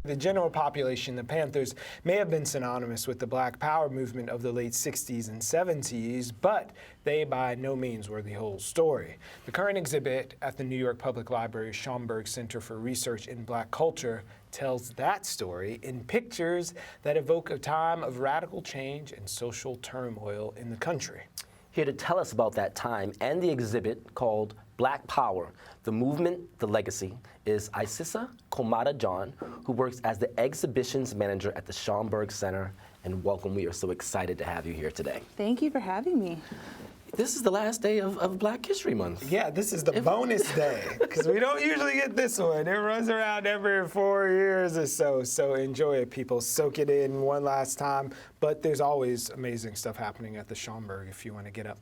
The general population, the Panthers, may have been synonymous with the Black Power movement of the late 60s and 70s, but they by no means were the whole story. The current exhibit at the New York Public Library's Schomburg Center for Research in Black Culture tells that story in pictures that evoke a time of radical change and social turmoil in the country. Here to tell us about that time and the exhibit called Black Power, the Movement, the Legacy, is Isissa Komada-John, who works as the exhibitions manager at the Schomburg Center. And welcome, we are so excited to have you here today. Thank you for having me. This is the last day of Black History Month. Yeah, this is the bonus day, because we don't usually get this one. It runs around every 4 years or so, so enjoy it, people. Soak it in one last time. But there's always amazing stuff happening at the Schomburg if you want to get up.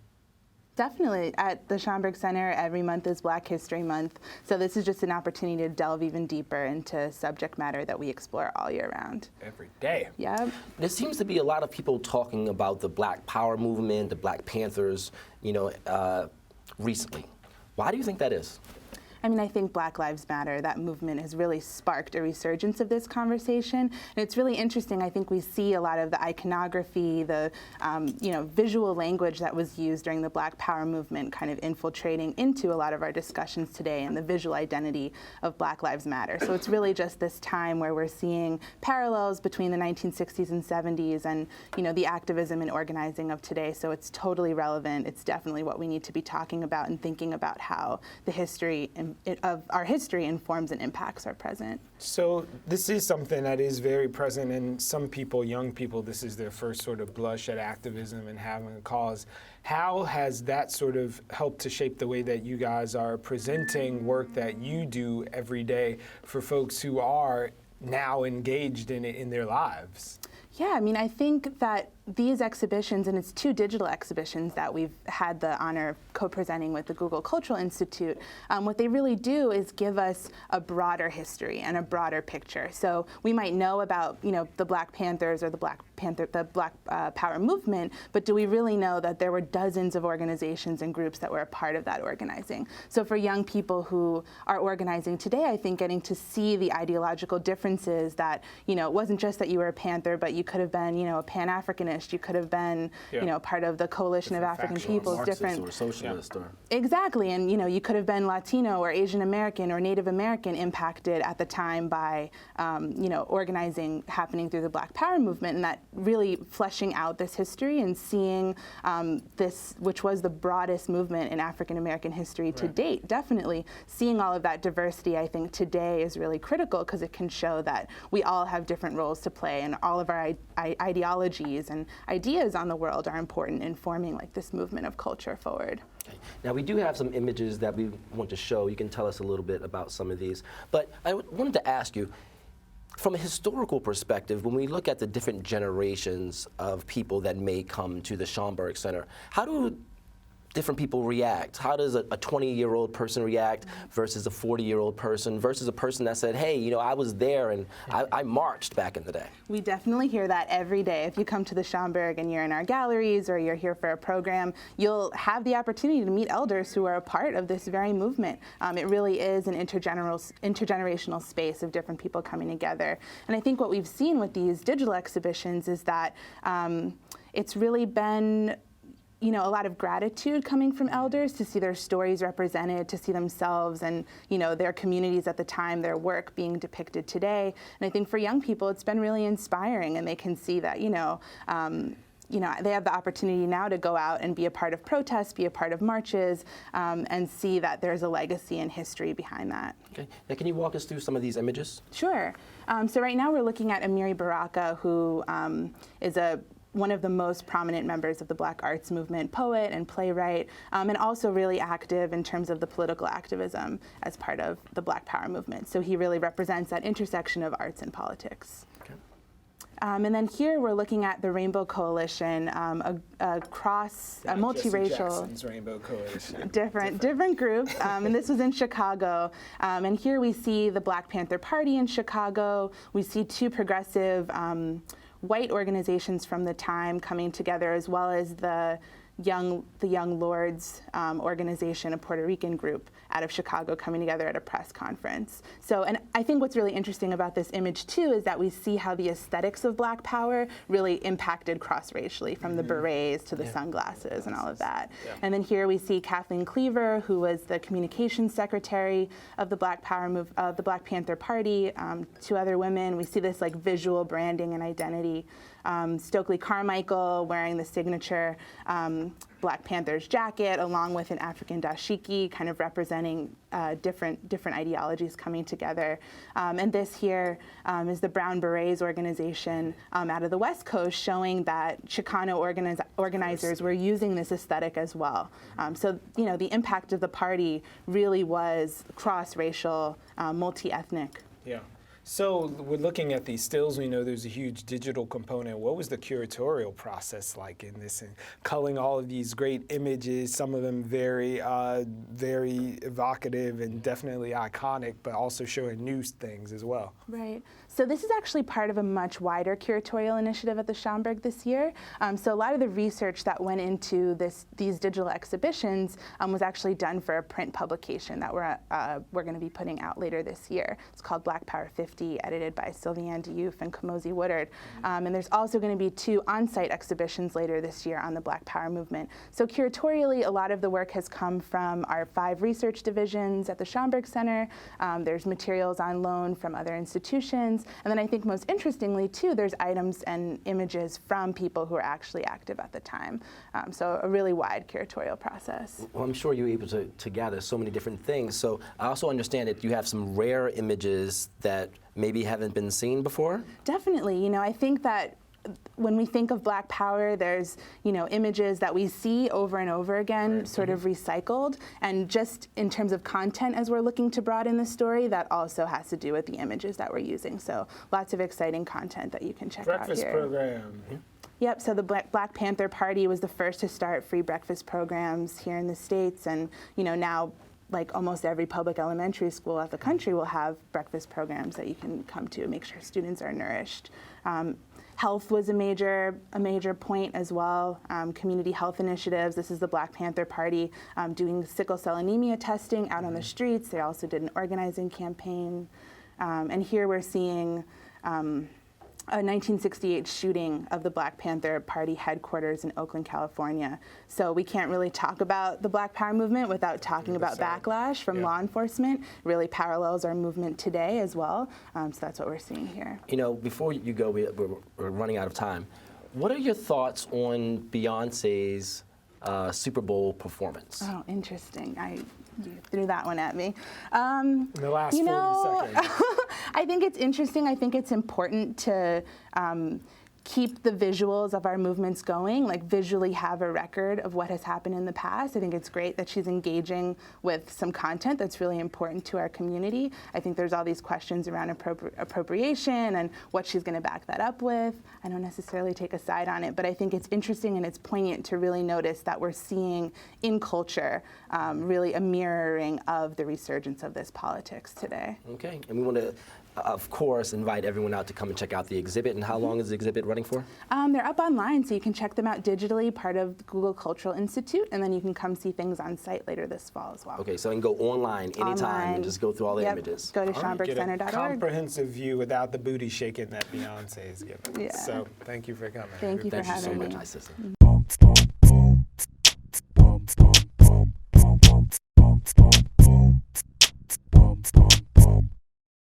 Definitely. At the Schomburg Center, every month is Black History Month, so this is just an opportunity to delve even deeper into subject matter that we explore all year round. Every day. Yeah. There seems to be a lot of people talking about the Black Power movement, the Black Panthers, recently. Why do you think that is? I mean, I think Black Lives Matter, that movement has really sparked a resurgence of this conversation. And it's really interesting. I think we see a lot of the iconography, the visual language that was used during the Black Power movement kind of infiltrating into a lot of our discussions today and the visual identity of Black Lives Matter. So it's really just this time where we're seeing parallels between the 1960s and 70s and, the activism and organizing of today. So it's totally relevant. It's definitely what we need to be talking about and thinking about how the history of our history informs and impacts our present. So this is something that is very present, and some people, young people, this is their first sort of blush at activism and having a cause. How has that sort of helped to shape the way that you guys are presenting work that you do every day for folks who are now engaged in it in their lives? Yeah, I mean, I think that these exhibitions, and it's 2 digital exhibitions that we've had the honor of co-presenting with the Google Cultural Institute, what they really do is give us a broader history and a broader picture. So we might know about, the Black Panthers or the Black Power movement, but do we really know that there were dozens of organizations and groups that were a part of that organizing? So for young people who are organizing today, I think getting to see the ideological differences that, it wasn't just that you were a Panther, but you could have been, a Pan-Africanist. You could have been, part of the coalition of African peoples, Marxist different or socialist, or exactly, and you could have been Latino or Asian American or Native American impacted at the time by, organizing happening through the Black Power movement, and that really fleshing out this history and seeing this, which was the broadest movement in African American history to date. Definitely seeing all of that diversity, I think today is really critical because it can show that we all have different roles to play, and all of our ideologies and ideas on the world are important in forming this movement of culture forward. Okay. Now we do have some images that we want to show. You can tell us a little bit about some of these. But I wanted to ask you, from a historical perspective, when we look at the different generations of people that may come to the Schomburg Center, how do different people react? How does a 20-year-old person react versus a 40-year-old person versus a person that said, hey, I was there and I marched back in the day? We definitely hear that every day. If you come to the Schomburg and you're in our galleries or you're here for a program, you'll have the opportunity to meet elders who are a part of this very movement. It really is an intergenerational space of different people coming together. And I think what we've seen with these digital exhibitions is that it's really been a lot of gratitude coming from elders to see their stories represented, to see themselves and, their communities at the time, their work being depicted today. And I think for young people, it's been really inspiring, and they can see that, they have the opportunity now to go out and be a part of protests, be a part of marches, and see that there's a legacy and history behind that. Okay. Now, can you walk us through some of these images? Sure. So right now we're looking at Amiri Baraka, who is one of the most prominent members of the Black arts movement, poet and playwright, and also really active in terms of the political activism as part of the Black Power movement. So he really represents that intersection of arts and politics. Okay. And then here we're looking at the Rainbow Coalition, a multiracial, Jackson's Rainbow Coalition. different groups, and this was in Chicago. And here we see the Black Panther Party in Chicago. We see 2 progressive white organizations from the time coming together, as well as the the Young Lords organization, a Puerto Rican group out of Chicago, coming together at a press conference. So, and I think what's really interesting about this image too is that we see how the aesthetics of Black Power really impacted cross-racially, from the berets to the sunglasses and all of that. Yeah. And then here we see Kathleen Cleaver, who was the communications secretary of the Black Power of the Black Panther Party. Two other women. We see this like visual branding and identity. Stokely Carmichael wearing the signature Black Panther's jacket, along with an African dashiki, kind of representing different ideologies coming together. And this here is the Brown Berets organization out of the West Coast, showing that Chicano organizers were using this aesthetic as well. So, you know, the impact of the party really was cross-racial, multi-ethnic. Yeah. So we're looking at these stills. We know there's a huge digital component. What was the curatorial process like in this, and culling all of these great images, some of them very evocative and definitely iconic, but also showing new things as well? Right. So this is actually part of a much wider curatorial initiative at the Schomburg this year. So a lot of the research that went into these digital exhibitions was actually done for a print publication that we're going to be putting out later this year. It's called Black Power 50, edited by Sylviane Diouf and Kamosi Woodard. And there's also going to be 2 on-site exhibitions later this year on the Black Power movement. So curatorially, a lot of the work has come from our 5 research divisions at the Schomburg Center. There's materials on loan from other institutions. And then I think most interestingly, too, there's items and images from people who are actually active at the time. So a really wide curatorial process. Well, I'm sure you were able to gather so many different things. So I also understand that you have some rare images that maybe haven't been seen before? Definitely. You know, I think that when we think of Black Power, there's, you know, images that we see over and over again, sort of recycled. And just in terms of content, as we're looking to broaden the story, that also has to do with the images that we're using. So lots of exciting content that you can check out here. Breakfast program. Yep, so the Black Panther Party was the first to start free breakfast programs here in the States. And, you know, now, like almost every public elementary school of the country will have breakfast programs that you can come to and make sure students are nourished. Health was a major point as well. Community health initiatives. This is the Black Panther Party doing sickle cell anemia testing out on the streets. They also did an organizing campaign. And here we're seeing a 1968 shooting of the Black Panther Party headquarters in Oakland, California. So we can't really talk about the Black Power movement without talking about backlash from law enforcement. Really parallels our movement today as well. So that's what we're seeing here. You know, before you go, we're running out of time. What are your thoughts on Beyonce's Super Bowl performance? Oh, interesting. You threw that one at me. In the last 40 seconds. I think it's interesting. I think it's important to keep the visuals of our movements going, like visually have a record of what has happened in the past. I think it's great that she's engaging with some content that's really important to our community. I think there's all these questions around appropriation and what she's going to back that up with. I don't necessarily take a side on it, but I think it's interesting and it's poignant to really notice that we're seeing in culture really a mirroring of the resurgence of this politics today. Okay, and we want to, of course, invite everyone out to come and check out the exhibit. And how long is the exhibit running for? They're up online, so you can check them out digitally, part of the Google Cultural Institute, and then you can come see things on site later this fall as well. Okay, so you can go online anytime and just go through all the images. Go to schomburgcenter.org. Get a comprehensive view without the booty shaking that Beyonce is giving. Yeah. So thank you for coming. Thank you for having me. Thank you so much, Isissa.